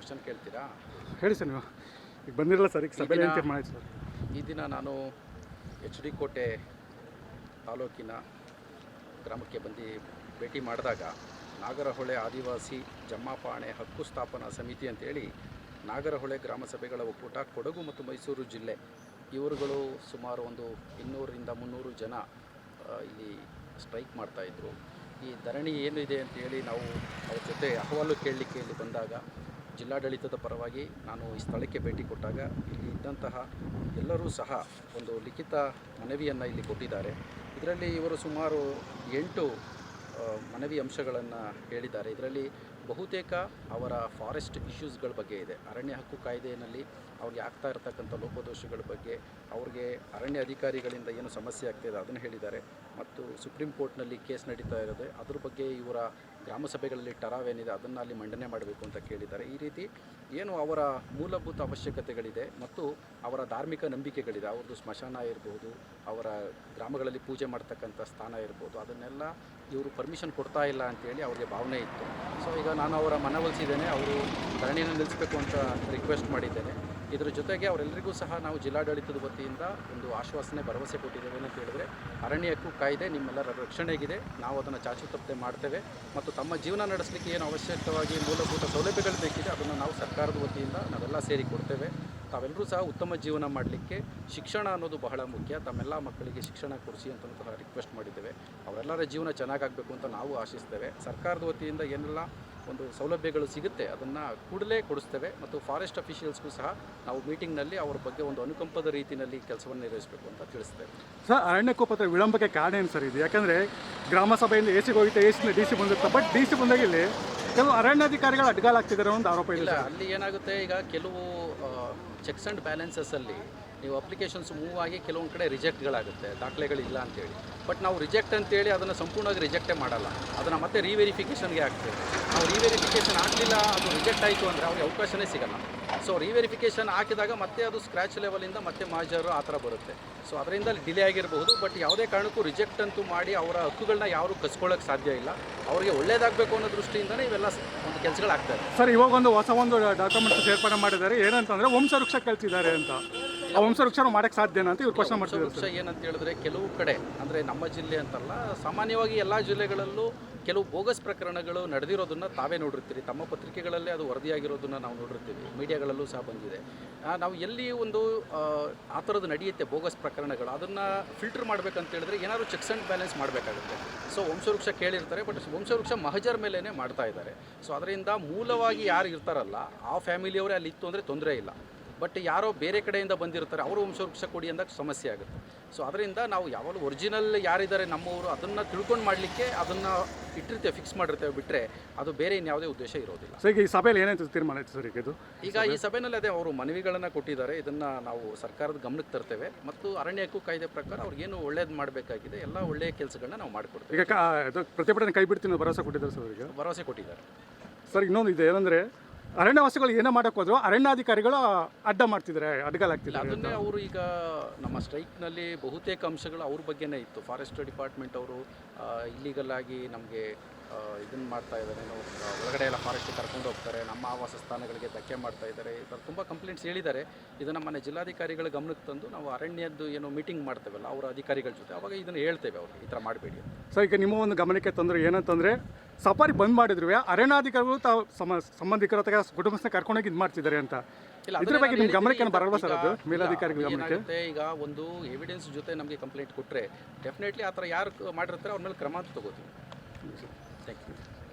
Question ಕೇಳ್ತೀರಾ? ಹೇಳಿ sir. ನೀವು ಈಗ ಬಂದಿರಲ್ಲ ಸರ್, ಈಗ ಸಭೆಯಲ್ಲಿ ಏನು ತೀರ್ಮಾನ ಆಯ್ತು ಸರ್? ಈ ದಿನ ನಾನು ಎಚ್ ಡಿ ಕೋಟೆ ತಾಲೂಕಿನ ಗ್ರಾಮಕ್ಕೆ ಭೇಟಿ ಮಾಡಿದಾಗ ನಾಗರಹೊಳೆ ಆದಿವಾಸಿ ಜಮ್ಮಾಪಾಣೆ ಹಕ್ಕು ಸ್ಥಾಪನಾ ಸಮಿತಿ ಅಂತೇಳಿ ನಾಗರಹೊಳೆ ಗ್ರಾಮ ಸಭೆಗಳ ಒಕ್ಕೂಟ ಕೊಡಗು ಮತ್ತು ಮೈಸೂರು ಜಿಲ್ಲೆ ಇವರುಗಳು ಸುಮಾರು ಒಂದು 200ರಿಂದ 300 ಜನ ಇಲ್ಲಿ ಸ್ಟ್ರೈಕ್ ಮಾಡ್ತಾಯಿದ್ರು. ಈ ಧರಣಿ ಏನಿದೆ ಅಂತೇಳಿ ನಾವು ಅವ್ರ ಜೊತೆ ಅಹವಾಲು ಕೇಳಲಿಕ್ಕೆ ಇಲ್ಲಿ ಬಂದಾಗ ಜಿಲ್ಲಾಡಳಿತದ ಪರವಾಗಿ ನಾನು ಈ ಸ್ಥಳಕ್ಕೆ ಭೇಟಿ ಕೊಟ್ಟಾಗ ಇಲ್ಲಿ ಇದ್ದಂತಹ ಎಲ್ಲರೂ ಸಹ ಒಂದು ಲಿಖಿತ ಮನವಿಯನ್ನು ಇಲ್ಲಿ ಕೊಟ್ಟಿದ್ದಾರೆ. ಇದರಲ್ಲಿ ಇವರು ಸುಮಾರು 8 ಮನವಿ ಅಂಶಗಳನ್ನು ಹೇಳಿದ್ದಾರೆ. ಇದರಲ್ಲಿ ಬಹುತೇಕ ಅವರ ಫಾರೆಸ್ಟ್ ಇಶ್ಯೂಸ್ಗಳ ಬಗ್ಗೆ ಇದೆ. ಅರಣ್ಯ ಹಕ್ಕು ಕಾಯ್ದೆಯಲ್ಲಿ ಅವ್ರಿಗೆ ಆಗ್ತಾ ಇರತಕ್ಕಂಥ ಲೋಪದೋಷಗಳ ಬಗ್ಗೆ, ಅವ್ರಿಗೆ ಅರಣ್ಯ ಅಧಿಕಾರಿಗಳಿಂದ ಏನು ಸಮಸ್ಯೆ ಆಗ್ತಾಯಿದೆ ಅದನ್ನು ಹೇಳಿದ್ದಾರೆ. ಮತ್ತು ಸುಪ್ರೀಂ ಕೋರ್ಟ್ನಲ್ಲಿ ಕೇಸ್ ನಡೀತಾ ಇರೋದು ಅದ್ರ ಬಗ್ಗೆ ಇವರ ಗ್ರಾಮ ಸಭೆಗಳಲ್ಲಿ ಟರಾವ್ ಏನಿದೆ ಅದನ್ನು ಅಲ್ಲಿ ಮಂಡನೆ ಮಾಡಬೇಕು ಅಂತ ಕೇಳಿದ್ದಾರೆ. ಈ ರೀತಿ ಏನು ಅವರ ಮೂಲಭೂತ ಅವಶ್ಯಕತೆಗಳಿದೆ ಮತ್ತು ಅವರ ಧಾರ್ಮಿಕ ನಂಬಿಕೆಗಳಿದೆ, ಅವ್ರದ್ದು ಸ್ಮಶಾನ ಇರ್ಬೋದು, ಅವರ ಗ್ರಾಮಗಳಲ್ಲಿ ಪೂಜೆ ಮಾಡ್ತಕ್ಕಂಥ ಸ್ಥಾನ ಇರ್ಬೋದು, ಅದನ್ನೆಲ್ಲ ಇವರು ಪರ್ಮಿಷನ್ ಕೊಡ್ತಾ ಇಲ್ಲ ಅಂತೇಳಿ ಅವ್ರಿಗೆ ಭಾವನೆ ಇತ್ತು. ಸೊ ಈಗ ನಾನು ಅವರ ಮನವೊಲಿಸಿದ್ದೇನೆ, ಅವರು ಧರಣಿಯನ್ನು ನಿಲ್ಲಿಸಬೇಕು ಅಂತ ರಿಕ್ವೆಸ್ಟ್ ಮಾಡಿದ್ದೇನೆ. ಇದರ ಜೊತೆಗೆ ಅವರೆಲ್ಲರಿಗೂ ಸಹ ನಾವು ಜಿಲ್ಲಾಡಳಿತದ ವತಿಯಿಂದ ಒಂದು ಆಶ್ವಾಸನೆ ಭರವಸೆ ಕೊಟ್ಟಿದ್ದೇವೆ ಅಂತ ಹೇಳಿದರೆ, ಅರಣ್ಯ ಹಕ್ಕು ಕಾಯ್ದೆ ನಿಮ್ಮೆಲ್ಲರ ರಕ್ಷಣೆಗಿದೆ, ನಾವು ಅದನ್ನು ಚಾಚು ತಪ್ಪದೆ ಮಾಡ್ತೇವೆ ಮತ್ತು ತಮ್ಮ ಜೀವನ ನಡೆಸಲಿಕ್ಕೆ ಏನು ಅವಶ್ಯಕವಾಗಿ ಮೂಲಭೂತ ಸೌಲಭ್ಯಗಳು ಬೇಕಿದೆ ಅದನ್ನು ನಾವು ಸರ್ಕಾರದ ವತಿಯಿಂದ ನಾವೆಲ್ಲ ಸೇರಿ ಕೊಡ್ತೇವೆ. ತಾವೆಲ್ಲರೂ ಸಹ ಉತ್ತಮ ಜೀವನ ಮಾಡಲಿಕ್ಕೆ ಶಿಕ್ಷಣ ಅನ್ನೋದು ಬಹಳ ಮುಖ್ಯ, ತಮ್ಮೆಲ್ಲ ಮಕ್ಕಳಿಗೆ ಶಿಕ್ಷಣ ಕೊಡಿಸಿ ಅಂತ ರಿಕ್ವೆಸ್ಟ್ ಮಾಡಿದ್ದೇವೆ. ಅವರೆಲ್ಲರ ಜೀವನ ಚೆನ್ನಾಗಾಗಬೇಕು ಅಂತ ನಾವು ಆಶಿಸ್ತೇವೆ. ಸರ್ಕಾರದ ವತಿಯಿಂದ ಏನೆಲ್ಲ ಒಂದು ಸೌಲಭ್ಯಗಳು ಸಿಗುತ್ತೆ ಅದನ್ನು ಕೂಡಲೇ ಕೊಡಿಸ್ತೇವೆ ಮತ್ತು ಫಾರೆಸ್ಟ್ ಅಫಿಷಿಯಲ್ಸ್ಗೂ ಸಹ ನಾವು ಮೀಟಿಂಗ್ನಲ್ಲಿ ಅವ್ರ ಬಗ್ಗೆ ಒಂದು ಅನುಕಂಪದ ರೀತಿಯಲ್ಲಿ ಕೆಲಸವನ್ನು ನಿರ್ವಹಿಸಬೇಕು ಅಂತ ತಿಳಿಸ್ತೇವೆ. ಸರ್, ಅರಣ್ಯ ಪತ್ರ ವಿಳಂಬಕ್ಕೆ ಕಾರಣ ಏನು ಸರ್ ಇದು? ಯಾಕಂದರೆ ಗ್ರಾಮ ಸಭೆಯಿಂದ ಎ ಸಿಗೆ ಹೋಗಿತ್ತು, ಎ ಸಿಯಿಂದ ಡಿ ಸಿ ಬಂದಿರುತ್ತೆ, ಬಟ್ ಡಿ ಸಿ ಬಂದಾಗ ಇಲ್ಲಿ ಕೆಲವು ಅರಣ್ಯಾಧಿಕಾರಿಗಳು ಅಡ್ಗಾಲಾಗ್ತಿದ್ದಾರೆ ಅನ್ನೋ ಒಂದು ಆರೋಪ ಇಲ್ಲ. ಅಲ್ಲಿ ಏನಾಗುತ್ತೆ, ಈಗ ಕೆಲವು ಚೆಕ್ಸ್ ಆ್ಯಂಡ್ ಬ್ಯಾಲೆನ್ಸಸ್ಸಲ್ಲಿ ನೀವು ಅಪ್ಲಿಕೇಶನ್ಸ್ ಮೂವ್ ಆಗಿ ಕೆಲವೊಂದು ಕಡೆ ರಿಜೆಕ್ಟ್ಗಳಾಗುತ್ತೆ, ದಾಖಲೆಗಳಿಲ್ಲ ಅಂತೇಳಿ. ಬಟ್ ನಾವು ರಿಜೆಕ್ಟ್ ಅಂತೇಳಿ ಅದನ್ನು ಸಂಪೂರ್ಣವಾಗಿ ರಿಜೆಕ್ಟೇ ಮಾಡಲ್ಲ, ಅದನ್ನು ಮತ್ತೆ ರೀವೆರಿಫಿಕೇಷನ್ಗೆ ಹಾಕ್ತೇವೆ. ನಾವು ರೀವೆರಿಫಿಕೇಷನ್ ಆಗಲಿಲ್ಲ, ಅದು ರಿಜೆಕ್ಟ್ ಆಯಿತು ಅಂದರೆ ಅವ್ರಿಗೆ ಅವಕಾಶನೇ ಸಿಗಲ್ಲ. ಸೊ ರೀವೆರಿಫಿಕೇಷನ್ ಹಾಕಿದಾಗ ಮತ್ತೆ ಅದು ಸ್ಕ್ರ್ಯಾಚ್ ಲೆವೆಲಿಂದ ಮತ್ತೆ ಮಾಜರು ಆ ಥರ ಬರುತ್ತೆ. ಸೊ ಅದರಿಂದ ಡಿಲೇ ಆಗಿರಬಹುದು, ಬಟ್ ಯಾವುದೇ ಕಾರಣಕ್ಕೂ ರಿಜೆಕ್ಟ್ ಅಂತೂ ಮಾಡಿ ಅವರ ಹಕ್ಕುಗಳನ್ನ ಯಾರು ಕಸ್ಕೊಳ್ಳೋಕ್ಕೆ ಸಾಧ್ಯ ಇಲ್ಲ. ಅವರಿಗೆ ಒಳ್ಳೇದಾಗಬೇಕು ಅನ್ನೋ ದೃಷ್ಟಿಯಿಂದನೇ ಇವೆಲ್ಲ ಒಂದು ಕೆಲಸಗಳಾಗ್ತದೆ. ಸರ್, ಇವಾಗ ಒಂದು ಹೊಸ ಡಾಕ್ಯುಮೆಂಟ್ ಸೇರ್ಪಡೆ ಮಾಡಿದ್ದಾರೆ, ಏನಂತಂದರೆ ವಂಶವೃಕ್ಷ ಕಳಿಸಿದ್ದಾರೆ ಅಂತ. ಆ ವಂಶವೃಕ್ಷ ಮಾಡೋಕ್ಕೆ ಸಾಧ್ಯನಾ ಅಂತ ಇವ್ರು ಕ್ವಶನ್ ಮಾಡ್ತಿದ್ದಾರೆ. ವಂಶವೃಕ್ಷ ಏನಂತ ಹೇಳಿದ್ರೆ, ಕೆಲವು ಕಡೆ ಅಂದರೆ ನಮ್ಮ ಜಿಲ್ಲೆ ಅಂತಲ್ಲ, ಸಾಮಾನ್ಯವಾಗಿ ಎಲ್ಲ ಜಿಲ್ಲೆಗಳಲ್ಲೂ ಕೆಲವು ಬೋಗಸ್ ಪ್ರಕರಣಗಳು ನಡೆದಿರೋದನ್ನು ತಾವೇ ನೋಡಿರ್ತೀರಿ. ತಮ್ಮ ಪತ್ರಿಕೆಗಳಲ್ಲೇ ಅದು ವರದಿಯಾಗಿರೋದನ್ನು ನಾವು ನೋಡಿರ್ತೀವಿ, ಮೀಡಿಯಾಗಳಲ್ಲೂ ಸಹ ಬಂದಿದೆ. ನಾವು ಎಲ್ಲಿ ಒಂದು ಆ ಥರದ್ದು ನಡೆಯುತ್ತೆ ಬೋಗಸ್ ಪ್ರಕರಣಗಳು, ಅದನ್ನು ಫಿಲ್ಟರ್ ಮಾಡಬೇಕಂತ ಹೇಳಿದ್ರೆ ಏನಾದರೂ ಚೆಕ್ಸ್ ಆ್ಯಂಡ್ ಬ್ಯಾಲೆನ್ಸ್ ಮಾಡಬೇಕಾಗುತ್ತೆ. ಸೊ ವಂಶವೃಕ್ಷ ಕೇಳಿರ್ತಾರೆ, ಬಟ್ ವಂಶವೃಕ್ಷ ಮಹಜರ್ ಮೇಲೇ ಮಾಡ್ತಾ ಇದ್ದಾರೆ. ಸೊ ಅದರಿಂದ ಮೂಲವಾಗಿ ಯಾರು ಇರ್ತಾರಲ್ಲ ಆ ಫ್ಯಾಮಿಲಿಯವರೇ ಅಲ್ಲಿ ಇತ್ತು ಅಂದರೆ ತೊಂದರೆ ಇಲ್ಲ. ಬಟ್ ಯಾರೋ ಬೇರೆ ಕಡೆಯಿಂದ ಬಂದಿರ್ತಾರೆ, ಅವರು ವಂಶವೃಕ್ಷ ಕೊಡಿ ಅಂದಾಗ ಸಮಸ್ಯೆ ಆಗುತ್ತೆ. ಸೊ ಅದರಿಂದ ನಾವು ಯಾವಾಗಲೂ ಒರಿಜಿನಲ್ ಯಾರಿದ್ದಾರೆ ನಮ್ಮವರು ಅದನ್ನು ತಿಳ್ಕೊಂಡು ಮಾಡಲಿಕ್ಕೆ ಅದನ್ನು ಇಟ್ಟಿರ್ತೇವೆ, ಫಿಕ್ಸ್ ಮಾಡಿರ್ತೇವೆ, ಬಿಟ್ಟರೆ ಅದು ಬೇರೆ ಇನ್ಯಾವುದೇ ಉದ್ದೇಶ ಇರೋದಿಲ್ಲ. ಸೊ ಈಗ ಈ ಸಭೆಯಲ್ಲಿ ಏನಾಯ್ತು ತೀರ್ಮಾನ ಆಯಿತು ಸರ್? ಈಗ ಈ ಸಭೆಯಲ್ಲಿ ಅದೇ ಅವರು ಮನವಿಗಳನ್ನು ಕೊಟ್ಟಿದ್ದಾರೆ, ಇದನ್ನು ನಾವು ಸರ್ಕಾರದ ಗಮನಕ್ಕೆ ತರ್ತೇವೆ ಮತ್ತು ಅರಣ್ಯ ಹಕ್ಕು ಕಾಯ್ದೆ ಪ್ರಕಾರ ಅವ್ರಿಗೇನು ಒಳ್ಳೇದು ಮಾಡಬೇಕಾಗಿದೆ ಎಲ್ಲ ಒಳ್ಳೆಯ ಕೆಲಸಗಳನ್ನ ನಾವು ಮಾಡಿಕೊಡ್ತೇವೆ. ಈಗ ಪ್ರತಿಭಟನೆ ಕೈ ಬಿಡ್ತೀನಿ ಭರವಸೆ ಕೊಟ್ಟಿದ್ದಾರೆ ಸರ್ ಅವರಿಗೆ? ಭರವಸೆ ಕೊಟ್ಟಿದ್ದಾರೆ ಸರ್. ಇನ್ನೊಂದು ಇದೆ ಏನಂದರೆ, ಅರಣ್ಯವಾಸಿಗಳು ಏನೋ ಮಾಡೋಕ್ಕೆ ಹೋದ್ರು ಅರಣ್ಯಾಧಿಕಾರಿಗಳು ಅಡ್ಡ ಮಾಡ್ತಿದ್ದಾರೆ, ಅಡ್ಡಗಾಲಾಗ್ತಿಲ್ಲ. ಅದನ್ನೇ ಅವರು ಈಗ ನಮ್ಮ ಸ್ಟ್ರೈಕ್ನಲ್ಲಿ ಬಹುತೇಕ ಅಂಶಗಳು ಅವ್ರ ಬಗ್ಗೆನೇ ಇತ್ತು. ಫಾರೆಸ್ಟ್ ಡಿಪಾರ್ಟ್ಮೆಂಟ್ ಅವರು ಇಲ್ಲಿಗಲ್ ಆಗಿ ನಮಗೆ ಇದನ್ನು ಮಾಡ್ತಾ ಇದ್ದಾರೆ, ಒಳಗಡೆ ಎಲ್ಲ ಫಾರೆಸ್ಟ್ ಕರ್ಕೊಂಡು ಹೋಗ್ತಾರೆ, ನಮ್ಮ ಆವಾಸ ಸ್ಥಾನಗಳಿಗೆ ಧಕ್ಕೆ ಮಾಡ್ತಾ ಇದ್ದಾರೆ, ಈ ಥರ ತುಂಬ ಕಂಪ್ಲೇಂಟ್ಸ್ ಹೇಳಿದ್ದಾರೆ. ಇದನ್ನು ನಮ್ಮ ಜಿಲ್ಲಾಧಿಕಾರಿಗಳ ಗಮನಕ್ಕೆ ತಂದು ನಾವು ಅರಣ್ಯದ್ದು ಏನೋ ಮೀಟಿಂಗ್ ಮಾಡ್ತೇವಲ್ಲ ಅವರ ಅಧಿಕಾರಿಗಳ ಜೊತೆ, ಅವಾಗ ಇದನ್ನು ಹೇಳ್ತೇವೆ ಅವ್ರಿಗೆ ಈ ಥರ ಮಾಡಬೇಡಿ. ಸೊ ಈಗ ನಿಮ್ಮ ಒಂದು ಗಮನಕ್ಕೆ ತಂದರೆ ಏನಂತಂದರೆ, ಸಫಾರಿ ಬಂದ್ ಮಾಡಿದ್ರು ಅರಣ್ಯಾಧಿಕಾರಿಗಳು ತಾವು ಸಂಬಂಧಿಕರ ಕುಟುಂಬಸ್ಥನ ಕರ್ಕೊಂಡೋಗಿ ಇದು ಮಾಡ್ತಿದ್ದಾರೆ ಅಂತ. ಇಲ್ಲ, ಇದ್ರ ಬಗ್ಗೆ ನಿಮ್ಮ ಗಮನಕ್ಕೆ ಬರಲ್ವಾ ಸರ್? ಅದು ಮೇಲಧಿಕಾರಿಗಳ ಗಮನಕ್ಕೆ ಈಗ ಒಂದು ಎವಿಡೆನ್ಸ್ ಜೊತೆ ನಮಗೆ ಕಂಪ್ಲೇಂಟ್ ಕೊಟ್ಟರೆ ಡೆಫಿನೆಟ್ಲಿ ಆ ಥರ ಯಾರು ಮಾಡಿರ್ತಾರೆ ಅವ್ರ ಮೇಲೆ ಕ್ರಮ ತಗೋತೀವಿ. Thank you.